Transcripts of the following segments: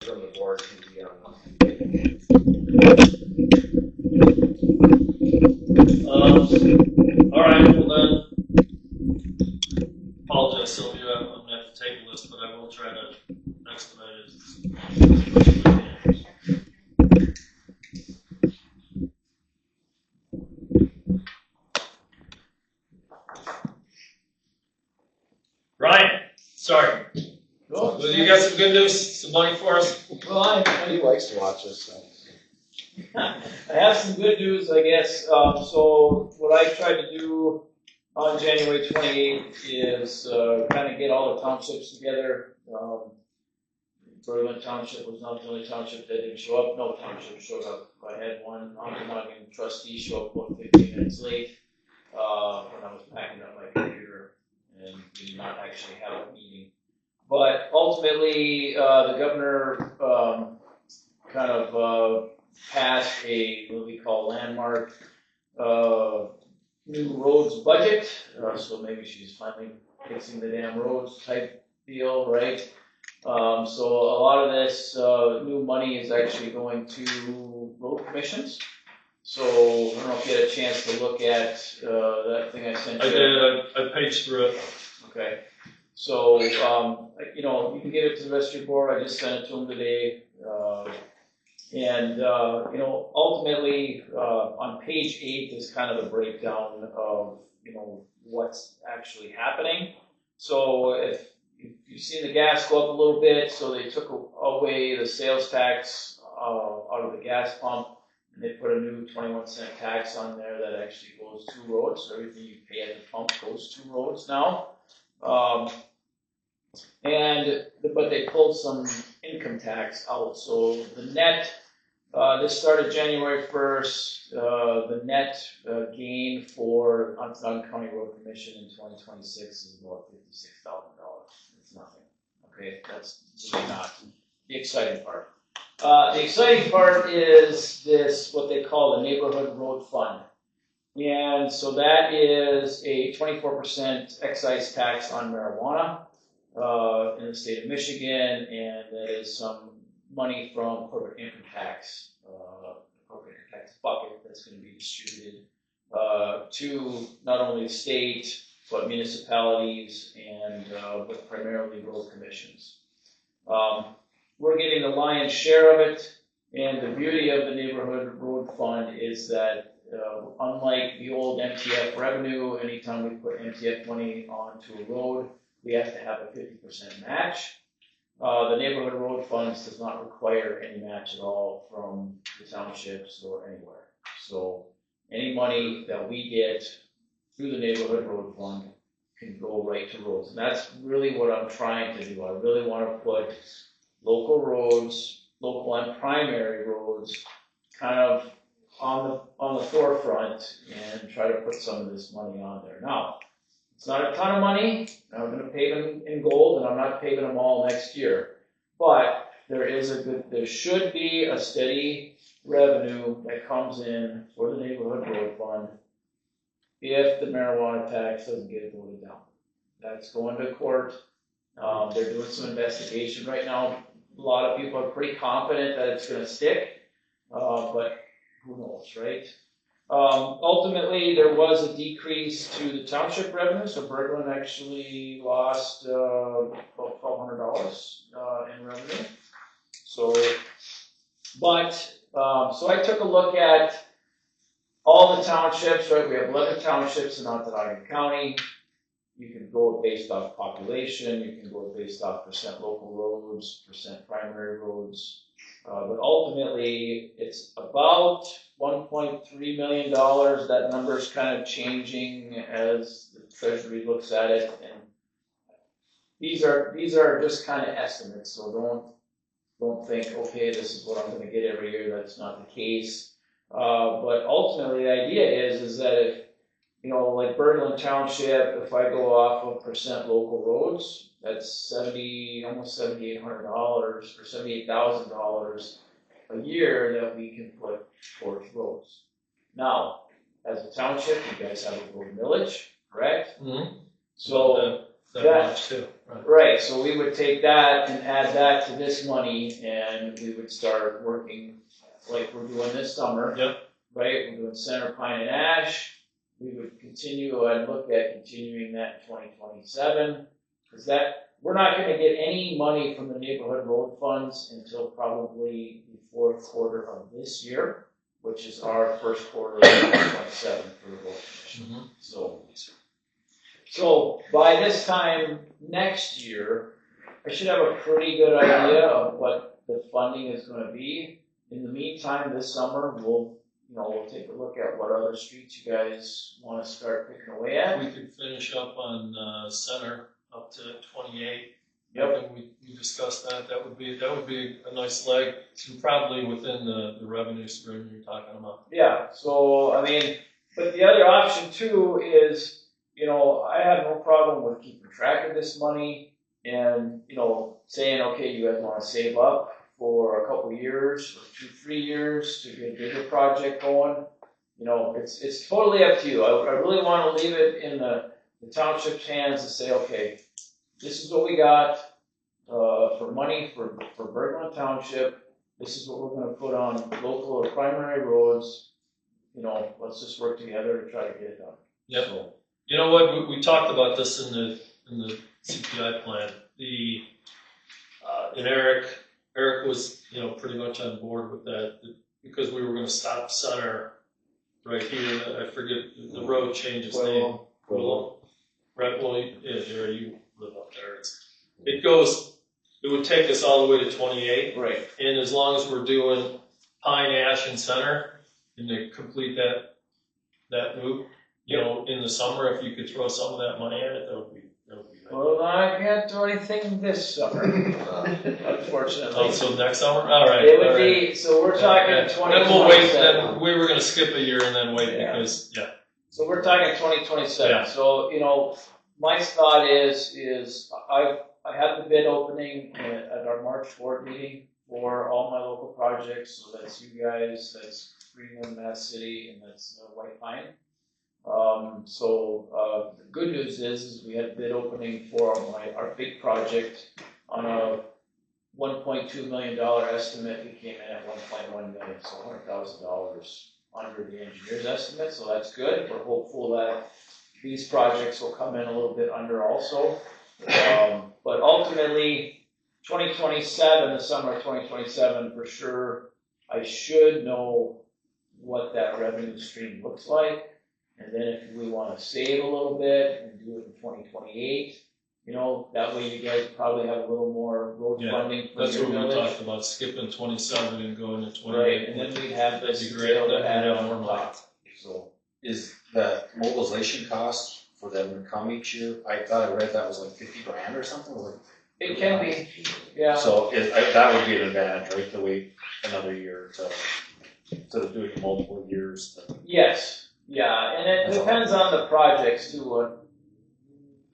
from the board can be on. All right, well then, apologize, Sylvia, I'm gonna have to table this, but I will try to expedite it. Ryan, sorry. Well, You got some good news, some money for us? Well, He likes to watch this, so. I have some good news, I guess. So what I tried to do on January 28th is kind of get all the townships together. Bergland Township was not the only township that didn't show up. No township showed up. I had one Ontonagon trustee show up about 15 minutes late when I was packing up my computer, and we did not actually have a meeting. But ultimately, the governor kind of passed what we call landmark new roads budget. So maybe she's finally fixing the damn roads type deal, right? So a lot of this new money is actually going to road commissions. So I don't know if you had a chance to look at that thing I sent you. I did, I paged through it. Okay. So, you know, you can give it to the rest of your board. I just sent it to them today. You know, ultimately, on page 8 is kind of the breakdown of, you know, what's actually happening. So if you've seen the gas go up a little bit, so they took away the sales tax out of the gas pump, and they put a new 21-cent tax on there that actually goes to roads. So everything you pay at the pump goes to roads now. But they pulled some income tax out. So the net, this started January 1st, the net gain for Ontonagon County Road Commission in 2026 is about $56,000. It's nothing. Okay, that's really not the exciting part. The exciting part is this, what they call the Neighborhood Road Fund. And so that is a 24% excise tax on marijuana in the state of Michigan, and that is some money from corporate income tax, corporate income tax bucket that's going to be distributed to not only the state, but municipalities and but primarily road commissions. We're getting the lion's share of it, and the beauty of the Neighborhood Road Fund is that unlike the old MTF revenue, anytime we put MTF money onto a road, we have to have a 50% match. The Neighborhood Road Funds does not require any match at all from the townships or anywhere. So any money that we get through the Neighborhood Road Fund can go right to roads. And that's really what I'm trying to do. I really want to put local roads, local and primary roads, kind of on the forefront and try to put some of this money on there. Now, it's not a ton of money. I'm going to pave them in gold, and I'm not paving them all next year. But there should be a steady revenue that comes in for the Neighborhood Road Fund if the marijuana tax doesn't get voted down. That's going to court. They're doing some investigation right now. A lot of people are pretty confident that it's going to stick, but who knows, right? Ultimately, there was a decrease to the township revenue, so Bergland actually lost about $1,200 in revenue. So I took a look at all the townships, right? We have 11 townships in Ontonagon County. You can go based off population, you can go based off percent local roads, percent primary roads. But ultimately, it's about $1.3 million. That number is kind of changing as the Treasury looks at it. And these are just kind of estimates, so don't think, okay, this is what I'm going to get every year. That's not the case. But ultimately, the idea is that if, you know, like Bergland Township, if I go off of percent local roads, that's almost $7,800 or $78,000 a year that we can put towards roads. Now, as a township, you guys have a road millage, correct? Mm-hmm. So that Yeah. much too, right? Right, so we would take that and add that to this money, and we would start working like we're doing this summer. Yep. Right, we're doing center pine and ash. We would continue, I'd look at continuing that in 2027, because that, we're not gonna get any money from the neighborhood road funds until probably the fourth quarter of this year, which is our first quarter of 2027 for the road commission. So by this time next year, I should have a pretty good idea of what the funding is gonna be. In the meantime, this summer, we'll take a look at what other streets you guys wanna start picking away at. We could finish up on, Center up to 28. Yep. I think we discussed that. That would be a nice leg, and probably within the revenue stream you're talking about. Yeah, so, I mean, but the other option too is, I have no problem with keeping track of this money and, saying, okay, you guys wanna save up for a couple years, or 2-3 years to get a bigger project going. It's totally up to you. I really wanna leave it in the township's hands to say, okay, this is what we got, for money for Bergland Township. This is what we're gonna put on local or primary roads. Let's just work together to try to get it done. Yep. So, You know what, we talked about this in the CPI plan. And Eric was, pretty much on board with that, because we were gonna stop Center right here. I forget, the road changed its name. Willow. Right, well, you live up there. It would take us all the way to 28. right, And as long as we're doing Pine, Ash, and Center, and to complete that loop, in the summer, if you could throw some of that money at it, that would be great. well, I can't do anything this summer, unfortunately. Oh, so next summer? All right. It would all right. be, so we're talking Okay. 2027. Then we'll wait, then we were gonna skip a year and then wait Yeah. because, So we're talking 2027. Yeah. So, my thought is I had the bid opening at our March board meeting for all my local projects. So that's you guys, that's Greenland, Mass City, and that's White Pine. The good news is we had a bid opening for our big project on a $1.2 million estimate. We came in at $1.1 million, so $100,000 under the engineer's estimate, so that's good. We're hopeful that these projects will come in a little bit under also. But ultimately, 2027, the summer of 2027, for sure, I should know what that revenue stream looks like. And then if we want to save a little bit and do it in 2028, that way you guys probably have a little more road Yeah, funding for that's your what we village. talked about, skipping 27 and going to 28. Right, and then we'd have That'd this be great. deal to That'd add be on more top. So, Is the mobilization cost for them to come each year? I thought I read that was like $50,000 or something. it can be, yeah. So that would be an advantage, right, to wait another year instead of doing multiple years. Yes, yeah, and it depends on the projects too.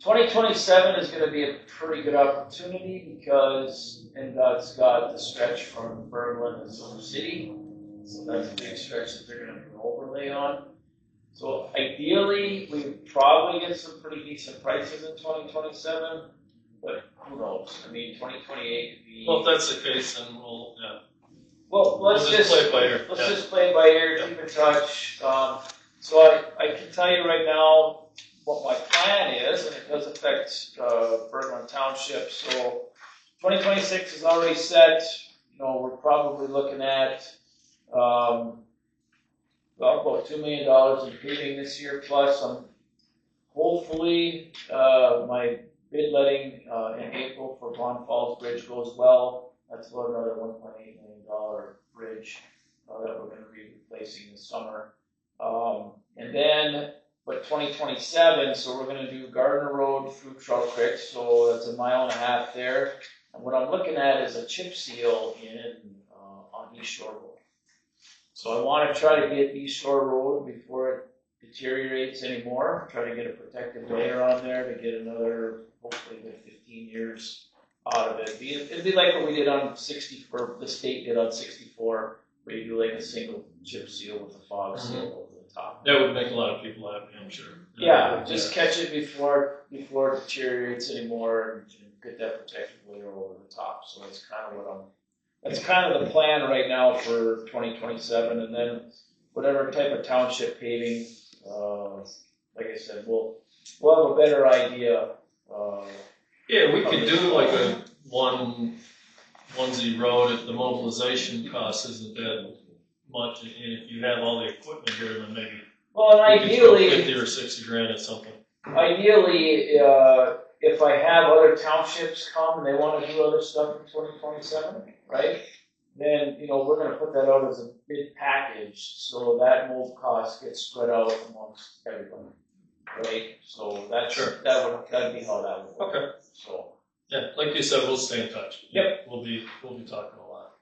2027 is gonna be a pretty good opportunity because NDOT's got the stretch from Bergland to Silver City. So that's a big stretch that they're gonna do an overlay on. So ideally, we would probably get some pretty decent prices in 2027, but who knows? I mean, 2028 could be. Well, if that's the case, then we'll, Well, let's we'll just play it by ear. Let's Yeah. just play it by ear, keep in touch. So I can tell you right now what my plan is, and it does affect Bergland Township. So 2026 is already set. We're probably looking at about $2 million in paving this year. Plus, hopefully my bid letting in April for Bond Falls Bridge goes well. That's about another $1.8 million bridge that we're going to be replacing this summer. And then, but 2027, so we're going to do Gardner Road through Trout Creek, so that's 1.5 miles there. And what I'm looking at is a chip seal on East Shore Road. So I want to try to get East Shore Road before it deteriorates anymore. Try to get a protective layer on there to get another, hopefully, 15 years out of it. It'd be like what we did on 64. The state did on 64, where you do like a single chip seal with a fog seal over the top. That would make a lot of people happy, I'm sure. Yeah, just catch it before it deteriorates anymore, and get that protective layer over the top, so that's kind of the plan right now for 2027, and then whatever type of township paving, like I said, we'll have a better idea, Yeah, we could do like a onesie road if the mobilization cost isn't that much, and if you have all the equipment here, then maybe well, and we could throw ideally, 50 or 60 grand at something. Ideally, if I have other townships come and they wanna do other stuff in 2027, right? Then, we're gonna put that out as a bid package, so that mold cost gets spread out amongst everybody, right? So Sure. that'd be how that would work. Okay. So, Yeah, like you said, we'll stay in touch. Yep. We'll be talking a lot.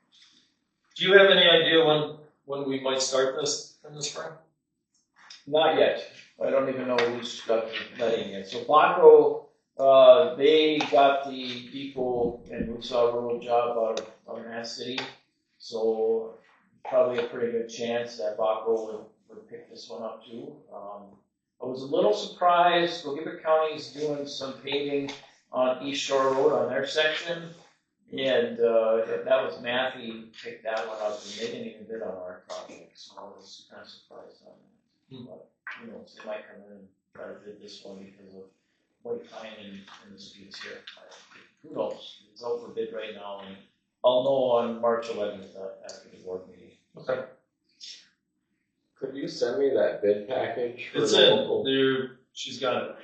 Do you have any idea when we might start this in the spring? not yet. I don't even know who's got the letting yet. So Baco, they got the depot and Woodsaw Road job out of Mass City. So probably a pretty good chance that Baco would pick this one up too. I was a little surprised. Gogebic County's doing some paving on East Shore Road on their section. And that was Matthew picked that one up, and they didn't even bid on our project. So I was kind of surprised on that. But who knows, they might come in and try to bid this one because of white pine and the streets here. Who knows? It's out for bid right now, and I'll know on March 11th after the board meeting. Okay. Could you send me that bid package? For It's the in. local, She's got it.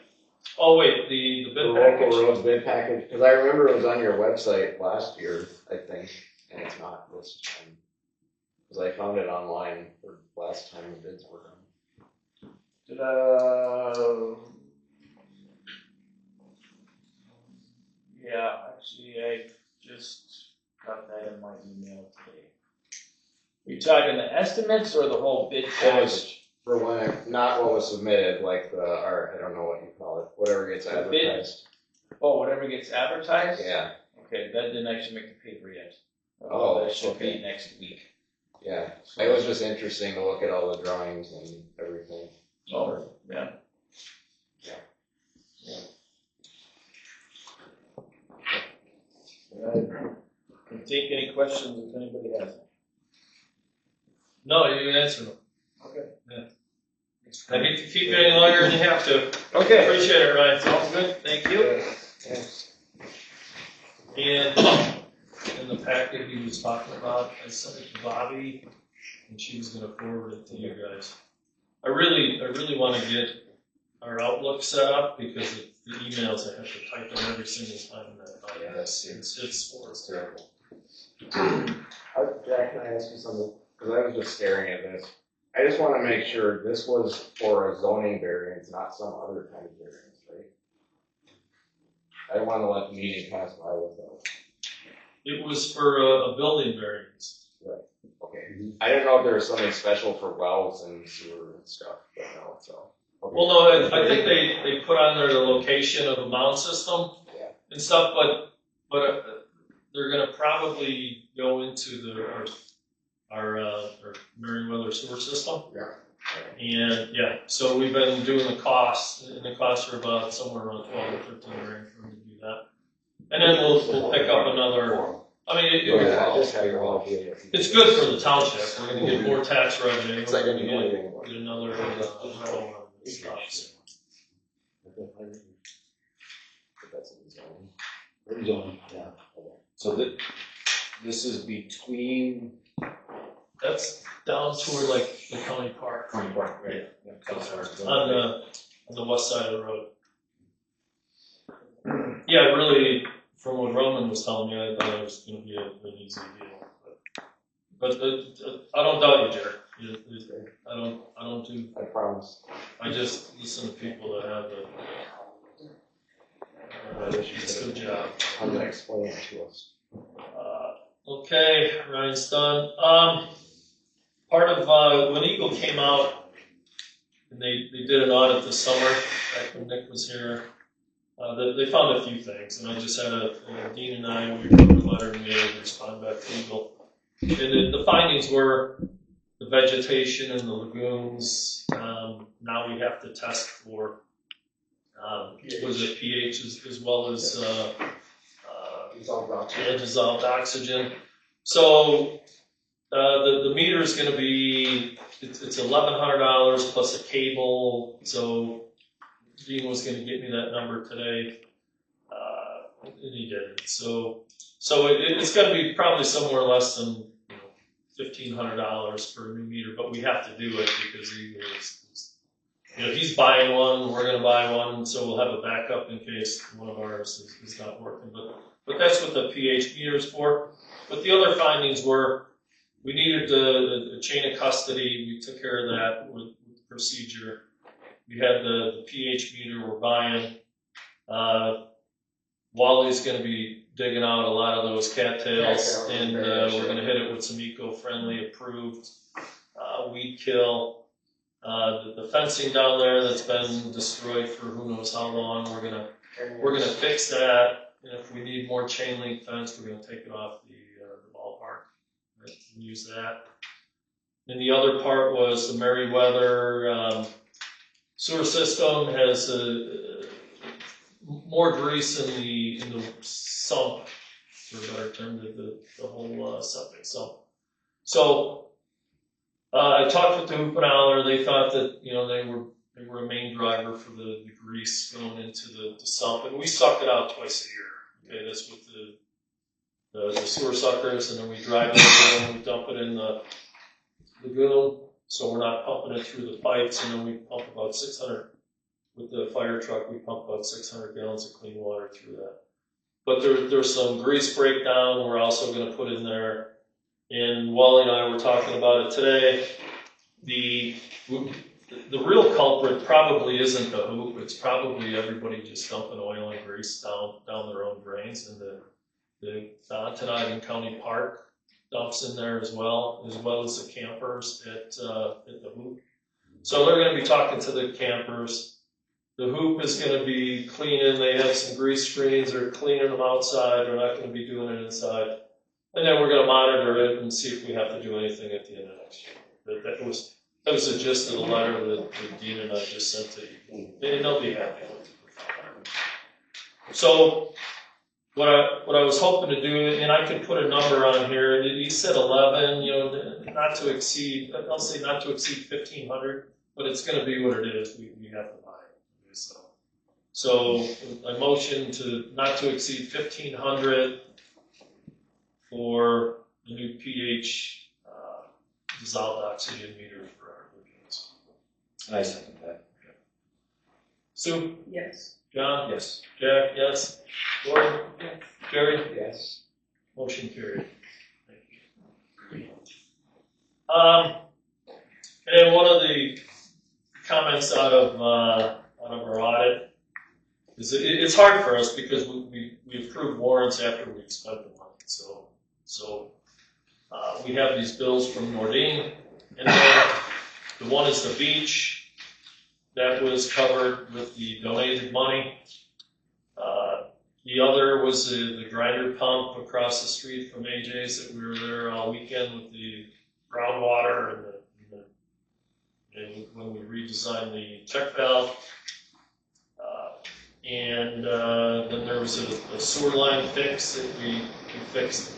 Oh wait, the the bid local package. roads bid package, because I remember it was on your website last year, I think, and it's not this time. Because I found it online for last time the bids were done. Yeah, actually, I just got that in my email today. Are you talking the estimates or the whole bid package? For when, not what was submitted, like I don't know what you call it, whatever gets The bid? advertised. Oh, whatever gets advertised? Yeah, Okay, that didn't actually make the paper yet. Oh, That should okay. be next week. yeah. It was just interesting to look at all the drawings and everything. Oh, yeah. I can take any questions if anybody has them. No, you answered them. Okay. I hate to keep you any longer than you have to. Okay. Appreciate it, Ryan. Sounds good, thank you. And in the packet he was talking about, I sent it to Bobby, and she was gonna forward it to you guys. I really want to get our Outlook set up because the emails I have to type them every single time. It's terrible. Jack, can I ask you something? Because I was just staring at this. I just want to make sure this was for a zoning variance, not some other kind of variance, right? I don't want to let the meeting pass by without. It was for a building variance. Okay. I didn't know if there was something special for wells and sewer and stuff, but no, so. Okay. Well, no, I think they put on there the location of the mound system Yeah. and stuff, but they're gonna probably go into our Merriweather sewer system. Yeah. And yeah, so we've been doing the costs, and the costs are about somewhere around 12 or 13 grand for them to do that. And then we'll pick up another. I mean, it's good for the township. We're gonna get more tax revenue. It's like We're gonna anything. get another rental and stuff. Yeah. So this is between That's down toward like the county park. County Park, right? On the west side of the road. Yeah, really, from what Roman was telling me, I thought it was gonna be an easy deal. But I don't doubt you, Jared. I don't do, I promise. I just listen to people that have it's a good job. I'm gonna explain it to us. Okay, Ryan's done. Part of, when Eagle came out, and they did an audit this summer, back when Nick was here, they found a few things, and I just had Dean and I, we wrote a letter and we had to respond back to Eagle. And the findings were, the vegetation in the lagoons. Now we have to test for, was it pH as well as, dissolved oxygen. So, the meter is gonna be, it's $1,100 plus a cable, so Dean was gonna get me that number today. And he did. So it's gonna be probably somewhere less than, $1,500 for a new meter, but we have to do it because he's buying one, we're gonna buy one, so we'll have a backup in case one of ours is not working. But that's what the pH meter is for. But the other findings were, we needed a chain of custody. We took care of that with procedure. We had the pH meter we're buying. Wally's going to be digging out a lot of those cattails, and we're going to hit it with some eco-friendly approved weed kill. The fencing down there that's been destroyed for who knows how long, we're gonna fix that. And if we need more chain link fence, we're gonna take it off the ballpark and use that. And the other part was the Meriwether sewer system has more grease in the sump, for a better term, the whole septic sump. So I talked with the Hoopenaller. They thought that they were a main driver for the grease going into the sump, and we suck it out twice a year. Okay, that's with the sewer suckers, and then we drive it and we dump it in the lagoon, so we're not pumping it through the pipes. And then we pump about 600 with the fire truck. We pump about 600 gallons of clean water through that. But there's some grease breakdown we're also going to put in there. And Wally and I were talking about it today. The real culprit probably isn't the hoop. It's probably everybody just dumping oil and grease down their own drains. And the Ontonagon County Park dumps in there as well as the campers at the hoop. So they're going to be talking to the campers. The hoop is going to be cleaning. They have some grease screens. They're cleaning them outside. They're not going to be doing it inside. And then we're going to monitor it and see if we have to do anything at the end of next year. That was the gist of the letter that Dean and I just sent to you. And they'll be happy with it. So what I was hoping to do, and I could put a number on here. He said 11. Not to exceed. I'll say not to exceed 1,500. But it's going to be what it is. We have to buy it. Okay, so I motion to not to exceed 1,500. For the new pH dissolved oxygen meter for our lagoons. I second that. Sue? Yes. John? Yes. Jack? Yes. Gordon? Yes. Jerry? Yes. Motion carried. Thank you. And then one of the comments out of our audit is it's hard for us because we approve warrants after we've spent the money. So we have these bills from Nordine, and then the one is the beach. That was covered with the donated money. The other was the grinder pump across the street from AJ's that we were there all weekend with the groundwater and when we redesigned the check valve. And then there was a sewer line fix that we fixed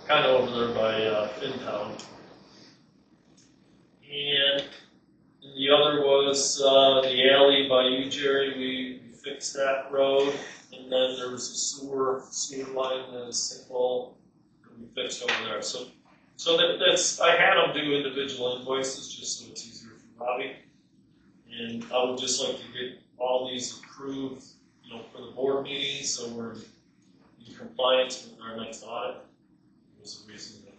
kind of over there by Finntown. And the other was the alley by you, Jerry. We fixed that road. And then there was a sewer line and a sinkhole that we fixed over there. So that's I had them do individual invoices just so it's easier for Bobby. And I would just like to get all these approved, for the board meetings, so we're in compliance with our next audit. Was the reason that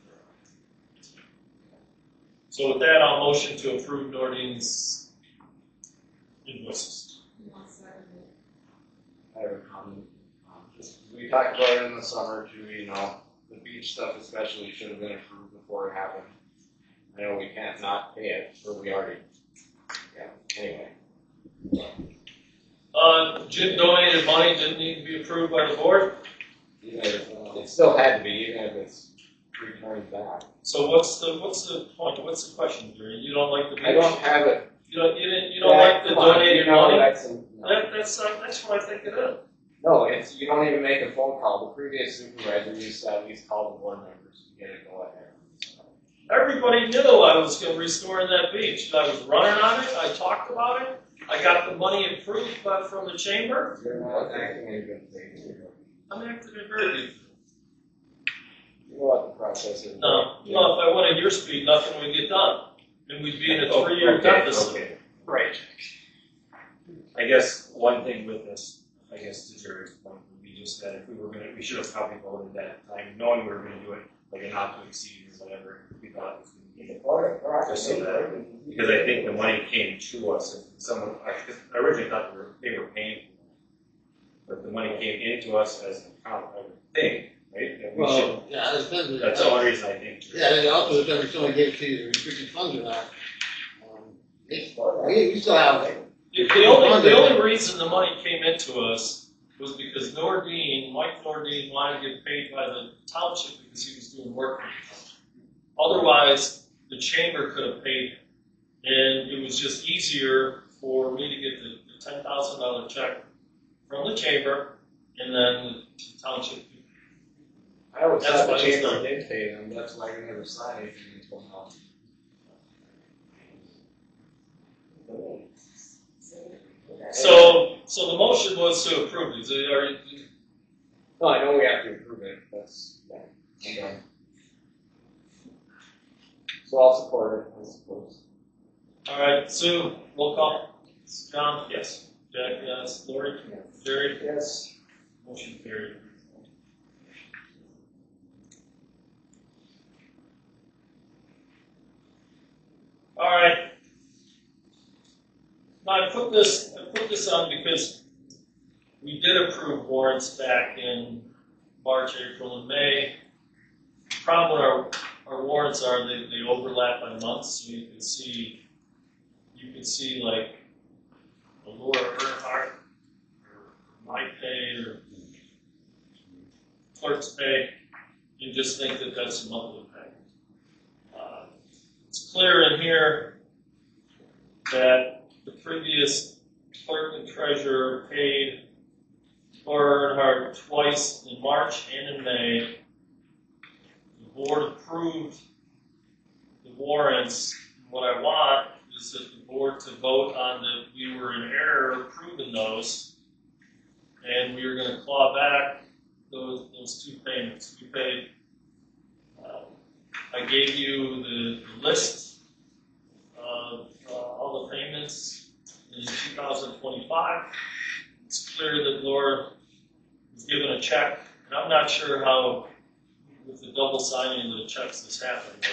So with that, I'll motion to approve Nordine's invoices. I have a comment. We talked about it in the summer too, the beach stuff especially should have been approved before it happened. I know we can't not pay it, but we already, anyway. Jim donated money, didn't need to be approved by the board? Even if, it still had to be, even if it's 3 comes back. So what's the point, what's the question, Jerry? You don't like the beach? I don't have it. You don't like the donated money? No. That's what I think it is. No, it's, you don't even make a phone call. The previous supervisor used to at least call the board members to get it going there. Everybody knew I was gonna restore that beach. I was running on it, I talked about it, I got the money approved from the chamber. You're not acting in good faith. I'm acting in very good. You know what the process is. No, if I went at your speed, nothing would get done. And we'd be in a 3-year deficit. Okay. Right. I guess one thing with this, I guess to Jerry's point, would be just that if we should have probably voted that time, knowing we were gonna do it, like a not to exceed or whatever, we thought it was gonna be. Just so that, because I think the money came to us, and I originally thought they were paying, but the money came into us as an account, I would think, right? And we should, Yeah, it depends. that's the only reason I think. Yeah, and it also depends if someone gave it to you as restricted funds or not. We still have. The only reason the money came into us was because Mike Nordine wanted to get paid by the township because he was doing work for the township. Otherwise, the chamber could have paid him. And it was just easier for me to get the $10,000 check from the chamber and then the township. I always That's thought the why it's chamber done. did pay them. That's why we never signed anything until now. So the motion was to approve it. No, I know we have to approve it. That's, yeah, I'm done. So I'll support it, I suppose. All right, Sue, roll call. John? Yes. Jack, yes. Lori? Jerry? Yes. Motion carried. All right. Now I put this on because we did approve warrants back in March, April, and May. The problem with our warrants are they overlap by months, so you can see like a Laura Earnhardt or my pay or clerk's pay, and just think that that's a monthly pay. It's clear in here that the previous clerk and treasurer paid Laura Earnhardt twice in March and in May. The board approved the warrants. What I want is that the board to vote on that we were in error approving those, and we are going to claw back those two payments. We paid. I gave you the list of all the payments in 2025. It's clear that Laura was given a check, and I'm not sure how, with the double signing of the checks, this happened.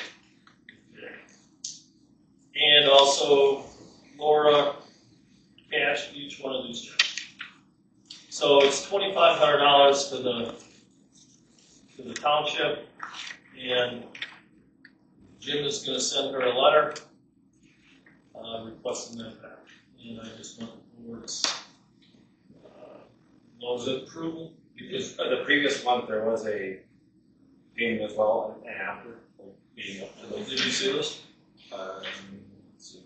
And also, Laura cashed each one of these checks. So it's $2,500 to the township, and Jim is going to send her a letter requesting that back. And I just want the board's approval, because The previous month, there was a payment as well, and after, like, being up to did you see this? let's see.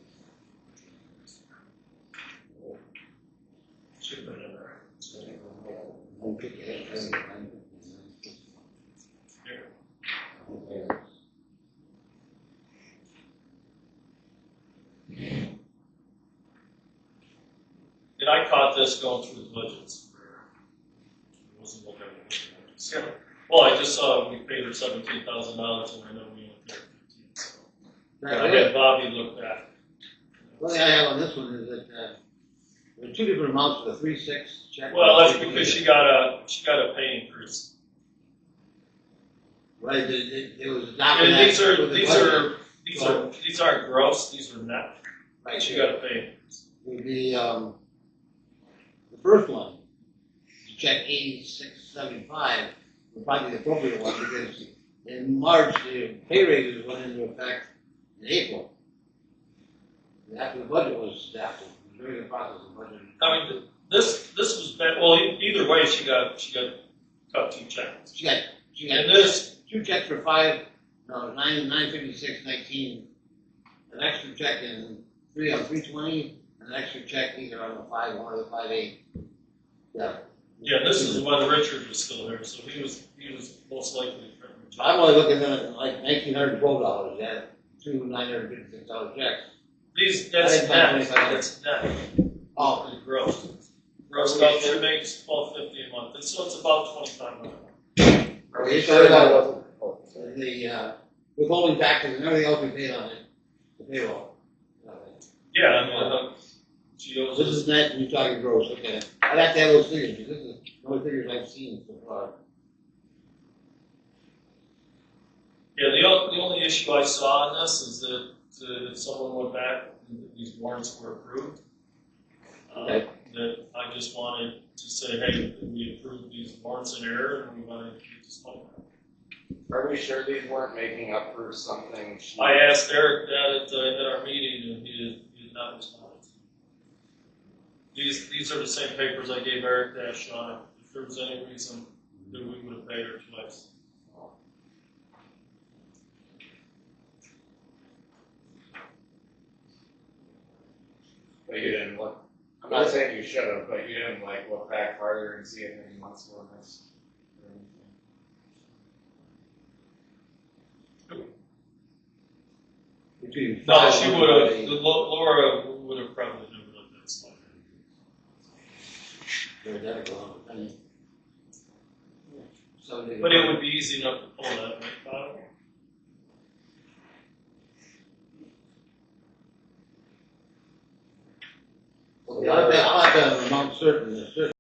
Should have been in there. Here. And I caught this going through the budgets. It wasn't looking at it. Well, I just saw we paid her $17,000, and I know we only paid her $15,000. So. And I had Bobby look back. One thing I have on this one is that there are two different amounts for the 3/6 check. Well, that's because she got a pay increase. Right, it was And adopted. these aren't gross, these are net. Right, She got a pay increase. would be, the first one, check 8675, would probably be the appropriate one, because in March, the pay raises went into effect in April. And after the budget was adopted, during the process of budget. I mean, this was bad. Well, either way, she got cut two checks. She got And this, two checks for $5,900 No, 956.19, an extra check in 320, and an extra check either on the 5-1 or the 5-8. Yeah. Yeah, this is when Richard was still here, so he was most likely. I'm only looking at like $1,912, yeah, two $956 checks. That's I net, didn't find that's net. Oh, Pretty gross. Gross voucher makes $12.50 a month, and so it's about $2,500. Are we sure that wasn't? Oh, sorry. the withholding taxes and everything else we paid on it, the payroll. Yeah, I mean, she owes This us. is net, and you're talking gross, okay. I'd have to have those figures, because this is the only figures I've seen so far. Yeah, the only issue I saw in this is that if someone went back and these warrants were approved, Okay. that I just wanted to say, hey, we approved these warrants in error and we want to keep this money back. Are we sure these weren't making up for something? I asked Eric that at our meeting and he did not respond. These are the same papers I gave Eric to ask Sean if there was any reason that we would have paid her twice. But you didn't look, I'm not saying you should have, but you didn't like look back farther and see if any months were missed or anything. Between No, five she and would have, 5-8. Laura would have probably never looked at this one. They're identical, I mean. So they- But it would be easy enough to pull that, right? I'll have to have an amount certain,